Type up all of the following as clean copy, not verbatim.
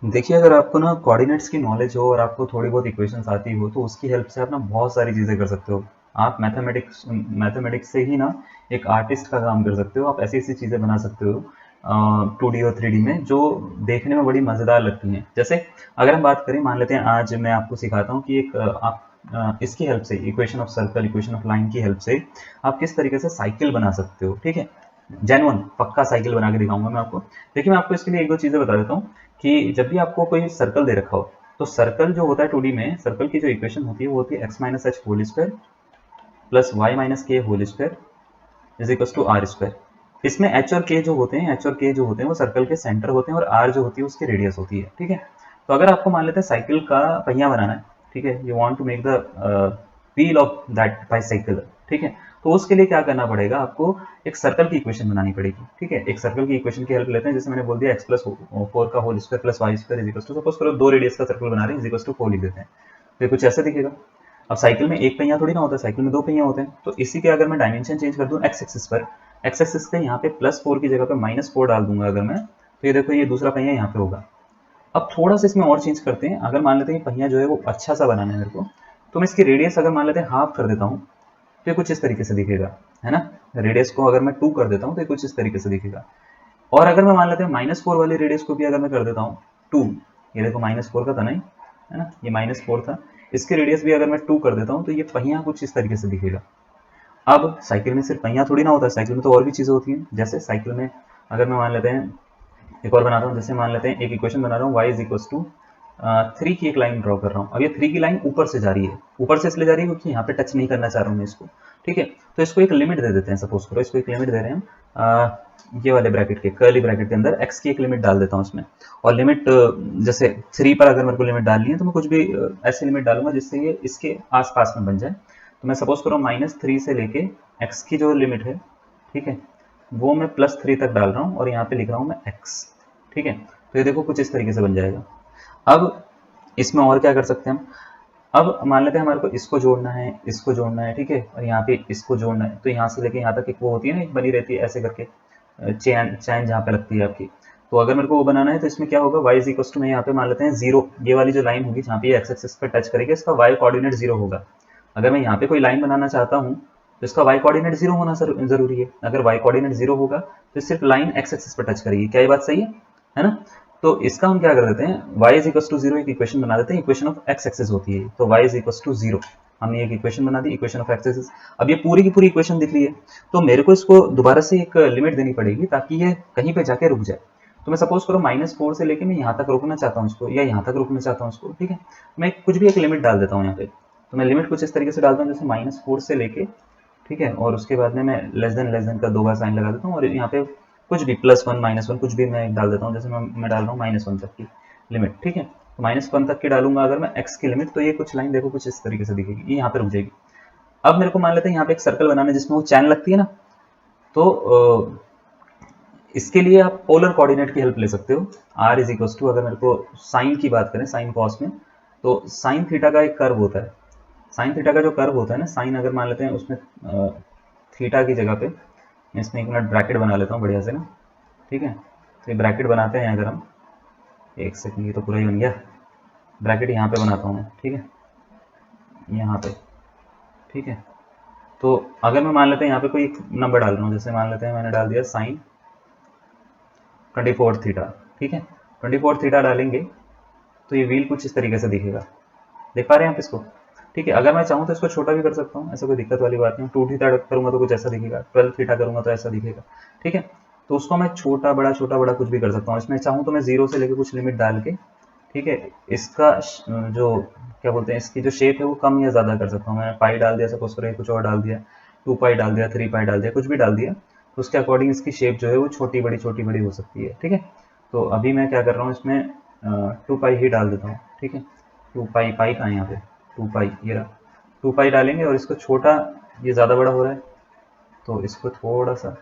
देखिए, अगर आपको ना कोऑर्डिनेट्स की नॉलेज हो और आपको थोड़ी बहुत इक्वेशंस आती हो तो उसकी हेल्प से आप ना बहुत सारी चीज़ें कर सकते हो। आप मैथमेटिक्स से ही ना एक आर्टिस्ट का काम कर सकते हो। आप ऐसी-ऐसी चीज़ें बना सकते हो 2D और 3D में जो देखने में बड़ी मज़ेदार लगती हैं। जैसे अगर हम बात करें, मान लेते हैं आज मैं आपको सिखाता हूँ कि आप इसकी हेल्प से equation of circle, equation of line की हेल्प से आप किस तरीके से साइकिल बना सकते हो, ठीक है? जेन्युइन पक्का साइकिल बना के दिखाऊंगा मैं आपको। देखिए, मैं आपको इसके लिए एक दो चीज़ें बता देता हूँ कि जब भी आपको कोई सर्कल दे रखा हो तो सर्कल जो होता है 2D में, सर्कल की जो इक्वेशन होती है वो होती है x minus H whole square plus Y minus K whole square is equal to R square. इसमें एच और के जो होते हैं, एच और के जो होते हैं वो सर्कल के सेंटर होते हैं और आर जो होती है उसकी रेडियस होती है, ठीक है? तो अगर आपको मान लेते हैं साइकिल का पहिया बनाना है, ठीक है, you want to make the wheel of that bicycle, ठीक है, तो उसके लिए क्या करना पड़ेगा आपको? एक सर्कल की इक्वेशन बनानी पड़ेगी, ठीक है? एक सर्कल की इक्वेशन की हेल्प लेते हैं, जैसे मैंने बोल दिया एक्स प्लस फोर का whole square plus y square is equal to, suppose करो दो रेडियस का सर्कल बना रहे हैं, इज इक्वल टू 4 लिख देते हैं, तो ये कुछ ऐसा दिखेगा। अब साइकिल में एक पहिया थोड़ी ना होता है, साइकिल में दो पहिया होते हैं, तो इसी के अगर मैं डायमेंशन चेंज कर दूं एक्स एक्सिस पर, एक्स एक्सिस पे यहाँ पे +4 की जगह पे -4 डाल दूंगा अगर मैं, तो ये देखो ये दूसरा पहिया यहाँ पे होगा। अब थोड़ा सा इसमें और चेंज करते हैं, अगर मान लेते हैं पहिया जो है वो अच्छा सा बनाना है मेरे को, तो मैं इसकी रेडियस अगर मान लेते हैं हाफ कर देता हूँ तो ये कुछ इस तरीके से दिखेगा, है ना? रेडियस को अगर मैं 2 कर देता हूँ तो ये कुछ इस तरीके से दिखेगा। और अगर मैं मान लेते हैं -4 वाली रेडियस को भी अगर मैं कर देता हूँ 2, ये देखो -4 का था नहीं, है ना? ये -4 था, इसकी रेडियस भी अगर मैं 2 कर देता हूँ तो ये पहिया कुछ इस तरीके से दिखेगा। अब साइकिल में सिर्फ पहिया थोड़ी ना होता है, साइकिल में तो और भी चीज़ें होती हैं। जैसे साइकिल में अगर मैं मान लेते हैं, एक और बनाता हूँ, जैसे मान लेते हैं एक इक्वेशन बना रहा हूँ y इज इक्वल टू 3 की एक लाइन ड्रॉ कर रहा हूँ। अब ये 3 की लाइन ऊपर से जा रही है, ऊपर से इसलिए जा रही है क्योंकि यहाँ पे टच नहीं करना चाह रहा हूँ मैं इसको, ठीक है? तो इसको एक लिमिट दे देते हैं, सपोज करो इसको एक लिमिट दे रहे हैं हम, ये वाले ब्रैकेट के कर्ली ब्रैकेट के अंदर x की एक लिमिट डाल देता हूँ इसमें। और लिमिट जैसे 3 पर अगर मेरे को लिमिट डालनी है तो मैं कुछ भी ऐसी लिमिट डालूंगा जिससे ये इसके आसपास में बन जाए। तो मैं सपोज करो -3 से लेके x की जो लिमिट है, ठीक है, वो मैं +3 तक डाल रहा हूँ और यहाँ पे लिख रहा हूँ मैं x, ठीक है? तो ये देखो कुछ इस तरीके से बन जाएगा। अब इसमें और क्या कर सकते हैं हम? अब मान लेते हैं हमारे को इसको जोड़ना है, इसको जोड़ना है, ठीक है, और यहाँ पे इसको जोड़ना है, तो यहाँ से लेके यहाँ तक एक वो होती है ना, एक बनी रहती है ऐसे करके चैन चैन जहाँ पे लगती है आपकी। तो अगर मेरे को वो बनाना है तो इसमें क्या होगा, y इज इक्वल टू, मैं यहाँ पे मान लेते हैं 0, ये वाली जो लाइन होगी जहाँ पे एक्स एक्सिस पे टच करेगी इसका y कोऑर्डिनेट 0 होगा। अगर मैं यहाँ पे कोई लाइन बनाना चाहता हूँ तो इसका y कोऑर्डिनेट 0 होना जरूरी है। अगर y कोऑर्डिनेट 0 होगा तो सिर्फ लाइन एक्स एक्सिस पे टच करेगी। क्या ये बात सही है ना? तो इसका हम क्या कर देते हैं, y इज इक्वल टू 0 एक इक्वेशन बना देते हैं, इक्वेशन ऑफ एक्स एक्सिस होती है, तो y इज इक्वल टू 0 हमने एक इक्वेशन बना दी, इक्वेशन ऑफ एक्स एक्सिस। अब ये पूरी की पूरी इक्वेशन दिख रही है, तो मेरे को इसको दोबारा से एक लिमिट देनी पड़ेगी ताकि ये कहीं पे जाके रुक जाए। तो मैं सपोज करो -4 से लेके मैं यहाँ तक रोकना चाहता हूँ इसको, या यहाँ तक रोकना चाहता हूँ इसको, ठीक है? मैं कुछ भी एक लिमिट डाल देता हूँ यहाँ पे। तो मैं लिमिट कुछ इस तरीके से डालता हूँ, जैसे -4 से लेके, ठीक है, और उसके बाद में मैं लेस देन का 2 बार साइन लगा देता हूँ और यहाँ पे कुछ भी +1 -1 कुछ भी मैं डाल देता हूँ, जैसे मैं डाल रहा हूँ -1 तक की लिमिट, ठीक है? तो -1 तक की डालूंगा अगर मैं x की लिमिट, तो ये कुछ लाइन देखो कुछ इस तरीके से दिखेगी, ये यहाँ पे रुक जाएगी। अब मेरे को मान लेते हैं यहाँ पे एक सर्कल बनाना है जिसमें वो चैन लगती है ना, तो इसके लिए आप पोलर कोऑर्डिनेट की हेल्प ले सकते हो। r इज इक्वल टू, अगर मेरे को साइन की बात करें, साइन कॉस में, तो साइन थीटा का एक कर्व होता है। साइन थीटा का जो कर्व होता है ना, साइन अगर मान लेते हैं उसमें थीटा की जगह पे, मैं इसमें एक मिनट ब्रैकेट बना लेता हूँ बढ़िया से ना, ठीक है? तो ये ब्रैकेट बनाते हैं अगर हम, एक सेकंड, ये तो पूरा ही बन गया। ब्रैकेट यहाँ पे बनाता हूँ मैं, ठीक है, यहाँ पे, ठीक है? तो अगर मैं मान लेते हैं यहाँ पे कोई एक नंबर डाल रहा हूँ, जैसे मान लेते हैं मैंने डाल दिया साइन 24 थीटा, ठीक है? 24 थीटा डालेंगे तो ये व्हील कुछ इस तरीके से दिखेगा। देख पा रहे हैं आप इसको? ठीक है, अगर मैं चाहूँ तो इसको छोटा भी कर सकता हूँ, ऐसा कोई दिक्कत वाली बात नहीं। 2 थीटा करूंगा तो कुछ ऐसा दिखेगा, 12 थीटा करूंगा तो ऐसा दिखेगा, ठीक है? तो उसको मैं छोटा बड़ा कुछ भी कर सकता हूँ। इसमें चाहूँ तो मैं 0 से लेकर कुछ लिमिट डाल के, ठीक है, इसका जो क्या बोलते हैं, इसकी जो शेप है वो कम या ज़्यादा कर सकता हूँ। मैं पाई डाल दिया, सपोज करें कुछ और डाल दिया, 2 पाई डाल दिया, 3 पाई डाल दिया, कुछ भी डाल दिया, तो उसके अकॉर्डिंग इसकी शेप जो है वो छोटी बड़ी हो सकती है, ठीक है? तो अभी मैं क्या कर रहा हूँ इसमें 2 पाई ही डाल देता हूँ, ठीक है? 2 पाई, पाई कहाँ है यहाँ पे, 2 पाई, ये रहा। 2 पाई डालेंगे और इसको छोटा, ये ज़्यादा बड़ा हो रहा है तो इसको थोड़ा सा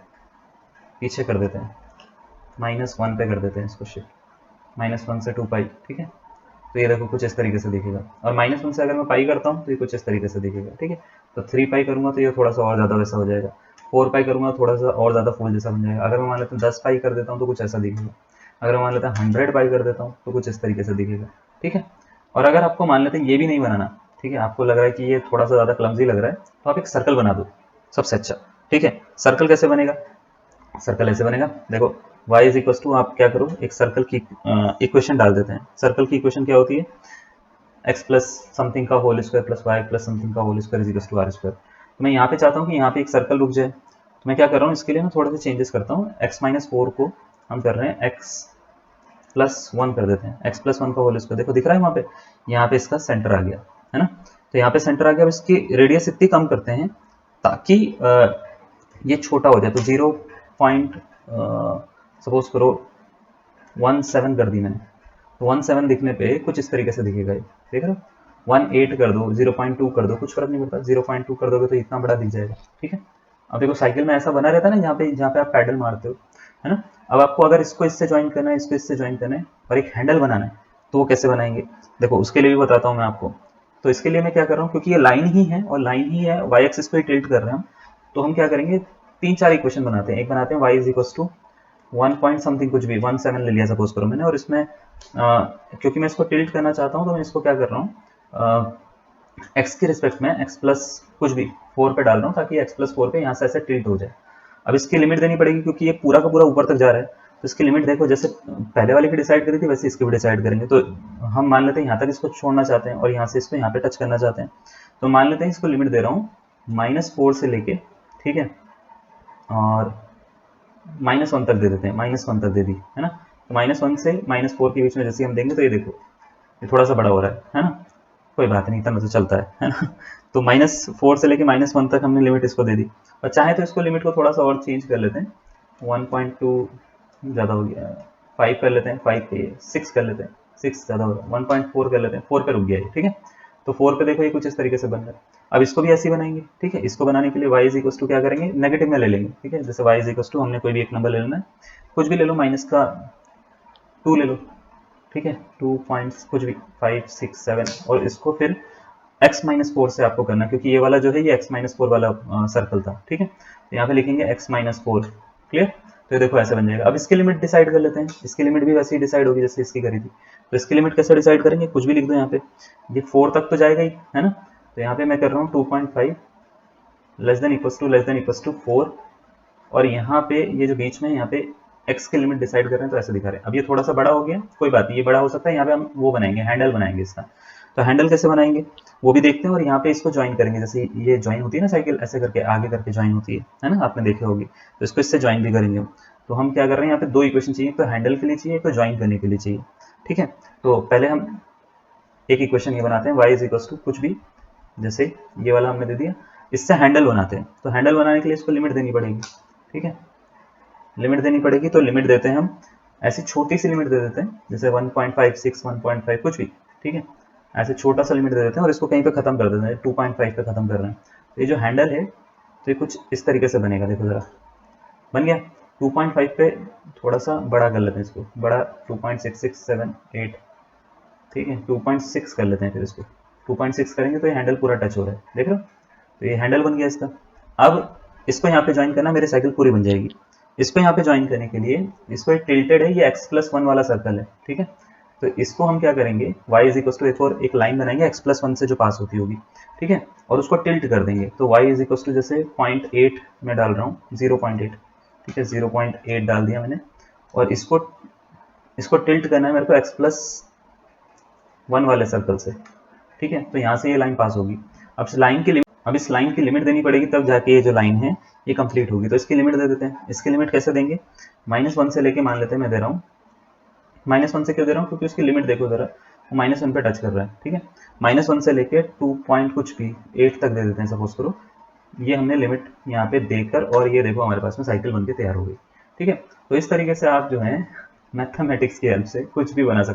पीछे कर देते हैं, -1 पे कर देते हैं इसको शिफ्ट, -1 से 2 पाई, ठीक है? तो ये देखो कुछ इस तरीके से दिखेगा। और -1 से अगर मैं पाई करता हूँ तो ये कुछ इस तरीके से दिखेगा, ठीक है? तो 3 पाई करूंगा तो ये थोड़ा सा और ज़्यादा वैसा हो जाएगा। 4 पाई करूंगा थोड़ा सा और ज़्यादा फूल जैसा बन जाएगा। अगर मैं मान लेता हूँ 10 पाई कर देता हूँ तो कुछ ऐसा दिखेगा। अगर मान लेते हैं 100 बाई कर देता हूँ तो कुछ इस तरीके से दिखेगा, ठीक है। और अगर आपको मान लेते हैं ये भी नहीं बनाना, ठीक है, आपको लग रहा है कि ये थोड़ा सा ज़्यादा क्लमजी लग रहा है, तो आप एक सर्कल बना दो सबसे अच्छा, ठीक है। सर्कल कैसे बनेगा, सर्कल ऐसे बनेगा, देखो y इज इक्वल टू, आप क्या करो, एक सर्कल की इक्वेशन डाल देते हैं। सर्कल की इक्वेशन क्या होती है, x प्लस समथिंग का whole square plus Y plus something का whole square is equal to R square. तो मैं यहाँ पे चाहता हूँ कि यहाँ पे एक सर्कल रुक जाए, तो मैं क्या कर रहा हूँ, इसके लिए मैं थोड़ा सा चेंजेस करता हूँ। x माइनस 4 को हम कर रहे हैं x प्लस 1 कर देते हैं, x प्लस 1 का होल स्क्वायर, देखो दिख रहा है वहाँ पे, यहाँ पे इसका सेंटर आ गया है ना। तो यहाँ पे सेंटर आ गया, अब इसकी रेडियस इतनी कम करते हैं ताकि ये छोटा हो जाए। तो 0 पॉइंट सपोज करो 17 कर दी मैंने, तो 17 दिखने पे कुछ इस तरीके से दिखेगा, ये देख रहे हो। 18 कर दो, 0.2 कर दो, कुछ फर्क नहीं पड़ता, 0.2 कर दोगे तो इतना बड़ा दिख जाएगा, ठीक है। अब देखो साइकिल में ऐसा बना रहता है ना, जहाँ पे आप पैडल मारते हो, है ना। अब आपको अगर इसको इससे ज्वाइन करना है, इसको इससे ज्वाइन करना है और एक हैंडल बनाना है, तो वो कैसे बनाएंगे, देखो उसके लिए भी बताता हूँ मैं आपको। तो इसके लिए मैं क्या कर रहा हूँ, क्योंकि ये लाइन ही है और लाइन ही है, वाई एक्सिस पे टिल्ट कर रहे हैं हम, तो हम क्या करेंगे, 3-4 इक्वेशन बनाते हैं। एक बनाते हैं y is equal to 1 point something कुछ भी 17 ले लिया सपोज करो मैंने, और इसमें क्योंकि मैं इसको टिल्ट करना चाहता हूँ तो मैं इसको क्या कर रहा हूँ, एक्स के रिस्पेक्ट में एक्स प्लस कुछ भी 4 पे डाल रहा हूँ ताकि एक्स प्लस 4 पे यहाँ से ऐसे टिल्ट हो जाए। अब इसकी लिमिट देनी पड़ेगी क्योंकि ये पूरा का पूरा ऊपर तक जा रहा है, तो इसकी लिमिट देखो, जैसे पहले वाले की डिसाइड करी थी वैसे इसकी भी डिसाइड करेंगे। तो हम मान लेते हैं यहाँ तक इसको छोड़ना चाहते हैं और यहाँ से इसको यहाँ पे टच करना चाहते हैं, तो मान लेते हैं इसको लिमिट दे रहा हूँ -4 से लेके, ठीक है, और -1 तक दे देते हैं, -1 तक दे दी है ना। तो -1 से -4 के बीच में जैसे हम देंगे तो ये देखो ये थोड़ा सा बड़ा हो रहा है ना, कोई बात नहीं, इतना तो चलता है ना। तो -4 से लेके -1 तक हमने लिमिट इसको दे दी, और चाहे तो इसको लिमिट को थोड़ा सा और चेंज कर लेते हैं, 1.2 ज़्यादा हो गया, 5 कर लेते हैं, 5 पे 6 कर लेते हैं, 6 ज़्यादा हो गया, 1.4 कर लेते हैं, 4 पे रुक गया ये, ठीक है। तो 4 पे देखो ये कुछ इस तरीके से बन रहा है। अब इसको भी ऐसे ही बनाएंगे, ठीक है। इसको बनाने के लिए y इज इक्वल टू क्या करेंगे, नेगेटिव में ले लेंगे, ठीक है। जैसे y इज इक्वल टू हमने कोई भी एक नंबर ले लेना है, कुछ भी ले लो, माइनस का 2 ले लो, ठीक है, 2 पॉइंट्स कुछ भी 5 6 7, और इसको फिर x-4 से आपको करना है, क्योंकि ये वाला जो है ये x-4 वाला सर्कल था, ठीक है। तो यहाँ पे लिखेंगे x-4, क्लियर। तो ये देखो ऐसे बन जाएगा। अब इसकी लिमिट डिसाइड कर लेते हैं, इसकी लिमिट भी वैसे ही डिसाइड होगी जैसे इसकी करी थी। तो इसकी लिमिट कैसे डिसाइड करेंगे, कुछ भी लिख दो यहाँ पे, ये 4 तक तो जाएगा ही, है ना। तो यहाँ पे मैं कर रहा हूँ 2.5 लेस देन इक्वल्स टू 4, और यहाँ पे ये जो बीच में यहाँ पे x की लिमिट डिसाइड कर रहे हैं, तो ऐसे दिखा रहे हैं। अब ये थोड़ा सा बड़ा हो गया, कोई बात नहीं, ये बड़ा हो सकता है। यहाँ पे हम वो बनाएंगे, हैंडल बनाएंगे इसका। तो हैंडल कैसे बनाएंगे वो भी देखते हैं, और यहाँ पे इसको ज्वाइन करेंगे, जैसे ये ज्वाइन होती है ना साइकिल, ऐसे करके आगे करके ज्वाइन होती है ना, आपने देखे होगी। तो इसको इससे ज्वाइन भी करेंगे। तो हम क्या कर रहे हैं, यहाँ पे 2 इक्वेशन चाहिए, तो हैंडल के लिए चाहिए, तो ज्वाइन करने के लिए चाहिए, ठीक है। तो पहले हम एक इक्वेशन ये बनाते हैं, y इज इक्वल टू कुछ भी, जैसे ये वाला हमने दे दिया, इससे हैंडल बनाते हैं। तो हैंडल बनाने के लिए इसको लिमिट देनी पड़ेगी, ठीक है, लिमिट देनी पड़ेगी। तो लिमिट देते हैं हम, ऐसी छोटी सी लिमिट दे देते हैं, जैसे 1.56 1.5 कुछ भी, ठीक है, ऐसे छोटा सा लिमिट दे देते हैं, और इसको कहीं पे खत्म कर देते हैं, 2.5 पे खत्म कर रहे हैं। तो ये जो हैंडल है तो ये कुछ इस तरीके से बनेगा, देखो जरा, बन गया। 2.5 पे थोड़ा सा बड़ा कर लेते हैं इसको, बड़ा 2.6678, ठीक है, 2.6 कर लेते हैं फिर इसको, 2.6 करेंगे तो ये हैंडल पूरा टच हो रहा है, देख रहे हो। तो ये हैंडल बन गया इसका। अब इसको यहाँ पे ज्वाइन करना, मेरी साइकिल पूरी बन जाएगी। इसको यहाँ पे ज्वाइन करने के लिए, इसको टिल्टेड है, ये x+1 वाला सर्कल है, ठीक है। तो इसको हम क्या करेंगे, y इज इक्वल टू एक लाइन बनाएंगे x+1 से जो पास होती होगी, ठीक है, और उसको टिल्ट कर देंगे। तो y इज इक्वल टू जैसे 0.8 में डाल रहा हूँ, 0.8, ठीक है, 0.8 डाल दिया मैंने, और इसको टिल्ट करना है मेरे को x+1 वाले सर्कल से, ठीक है। तो यहाँ से ये लाइन पास होगी। अब इस लाइन की लिमिट देनी पड़ेगी, तब जाके ये जो लाइन है ये कंप्लीट होगी। तो इसकी लिमिट दे देते हैं। इसकी लिमिट कैसे देंगे, -1 से लेके, मान लेते हैं मैं दे रहा हूँ -1 से, क्यों दे रहा हूँ, क्योंकि उसकी लिमिट देखो जरा, वो -1 पे टच कर रहा है, ठीक है। -1 से लेके 2 पॉइंट कुछ भी 8 तक दे देते हैं, सपोज करो। ये हमने लिमिट यहाँ पे देकर, और ये देखो हमारे पास में साइकिल बनके तैयार हो गई, ठीक है। तो इस तरीके से आप जो है मैथमेटिक्स की हेल्प से कुछ भी बना सकते हैं।